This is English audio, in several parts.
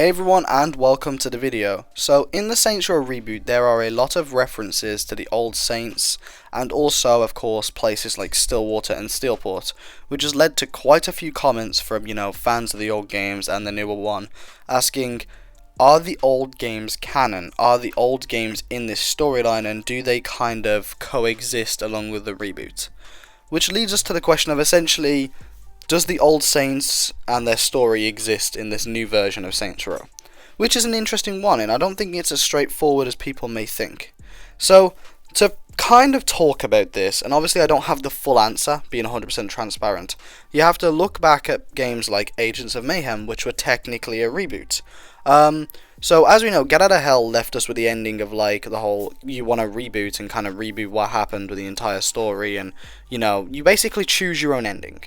Hey everyone and welcome to the video. So in the Saints Row reboot there are a lot of references to the old Saints and also of course places like Stillwater and Steelport, which has led to quite a few comments from fans of the old games and the newer one asking, are the old games canon? Are the old games in this storyline and do they kind of coexist along with the reboot? Which leads us to the question of essentially, does the old Saints and their story exist in this new version of Saints Row? Which is an interesting one, and I don't think it's as straightforward as people may think. So, to kind of talk about this, and obviously I don't have the full answer, being 100% transparent, you have to look back at games like Agents of Mayhem, which were technically a reboot. So as we know, Get Out of Hell left us with the ending of like the whole you want to reboot and kind of reboot what happened with the entire story, and you basically choose your own ending.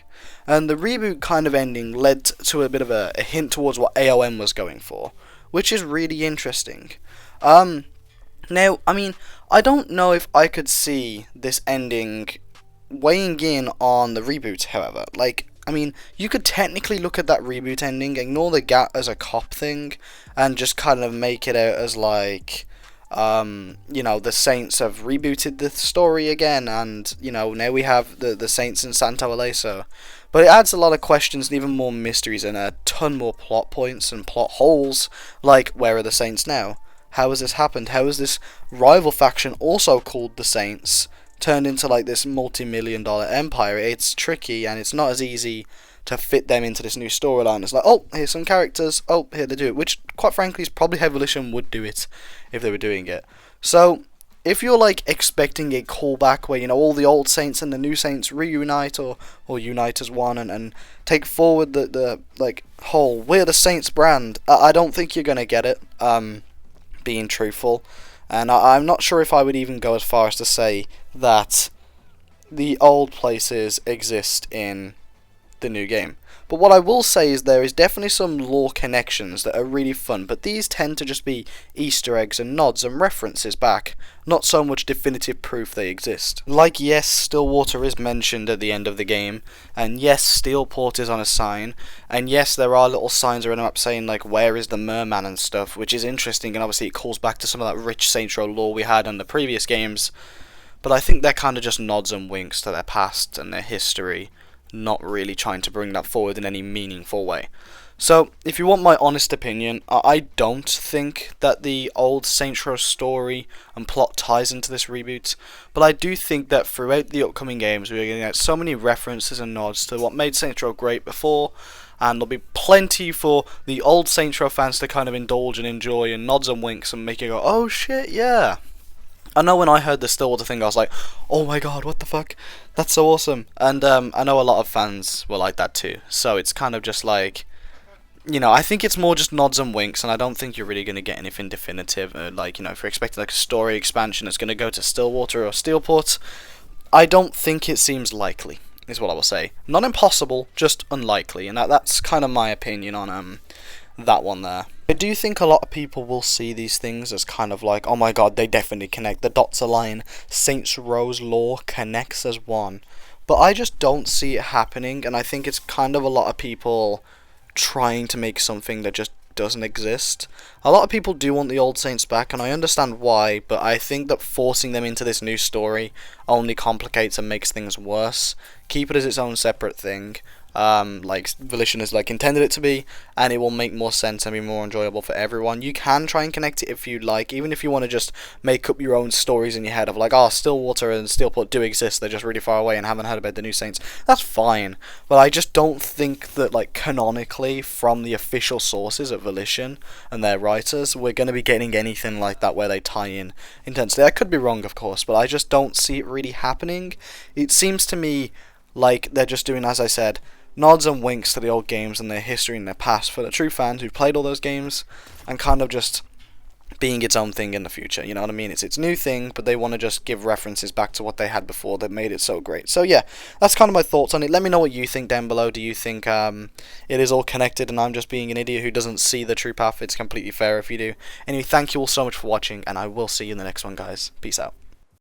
And the reboot kind of ending led to a bit of a hint towards what AOM was going for, which is really interesting. Now, I mean, I don't know if I could see this ending weighing in on the reboot, however. Like, I mean, you could technically look at that reboot ending, ignore the Gat as a cop thing, and just kind of make it out as like, the Saints have rebooted the story again, and, now we have the Saints in Santo Ileso. But it adds a lot of questions and even more mysteries and a ton more plot points and plot holes, like, where are the Saints now? How has this happened? How has this rival faction, also called the Saints, turned into like this multi-million-dollar empire? It's tricky and it's not as easy to fit them into this new storyline. It's like, oh, here's some characters, oh, here they do it, which quite frankly is probably how Volition would do it if they were doing it. So if you're like expecting a callback where all the old Saints and the new Saints reunite or unite as one and take forward the like whole we're the Saints brand, I don't think you're gonna get it, being truthful. And I'm not sure if I would even go as far as to say that the old places exist in the new game. But what I will say is there is definitely some lore connections that are really fun, but these tend to just be Easter eggs and nods and references back, not so much definitive proof they exist. Like, yes, Stillwater is mentioned at the end of the game, and yes, Steelport is on a sign, and yes, there are little signs around the map saying like where is the merman and stuff, which is interesting, and obviously it calls back to some of that rich Saints Row lore we had on the previous games, but I think they're kind of just nods and winks to their past and their history, not really trying to bring that forward in any meaningful way. So, if you want my honest opinion, I don't think that the old Saints Row story and plot ties into this reboot, but I do think that throughout the upcoming games we're going to get so many references and nods to what made Saints Row great before, and there'll be plenty for the old Saints Row fans to kind of indulge and enjoy, and nods and winks and make you go, oh shit, yeah. I know when I heard the Stillwater thing I was like, oh my god, what the fuck, that's so awesome. And I know a lot of fans were like that too, so it's kind of just like, I think it's more just nods and winks, and I don't think you're really going to get anything definitive, like, if you're expecting like a story expansion that's going to go to Stillwater or Steelport, I don't think it seems likely, is what I will say. Not impossible, just unlikely, and that's kind of my opinion on that one there. I do think a lot of people will see these things as kind of like, oh my god, they definitely connect, the dots align, Saints Row's lore connects as one. But I just don't see it happening, and I think it's kind of a lot of people trying to make something that just doesn't exist. A lot of people do want the old Saints back, and I understand why, but I think that forcing them into this new story only complicates and makes things worse. Keep it as its own separate thing, like Volition is like intended it to be, and it will make more sense and be more enjoyable for everyone. You can try and connect it if you like, even if you want to just make up your own stories in your head of like, oh, Stillwater and Steelport do exist, they're just really far away and haven't heard about the new Saints. That's fine, but I just don't think that like canonically from the official sources of Volition and their writers we're going to be getting anything like that where they tie in intensely. I could be wrong, of course, but I just don't see it really happening. It seems to me like they're just doing, as I said, nods and winks to the old games and their history and their past for the true fans who've played all those games, and kind of just being its own thing in the future, you know what I mean? It's its new thing, but they want to just give references back to what they had before that made it so great. So yeah, that's kind of my thoughts on it. Let me know what you think down below. Do you think it is all connected and I'm just being an idiot who doesn't see the true path? It's completely fair if you do. Anyway, thank you all so much for watching, and I will see you in the next one, guys. Peace out.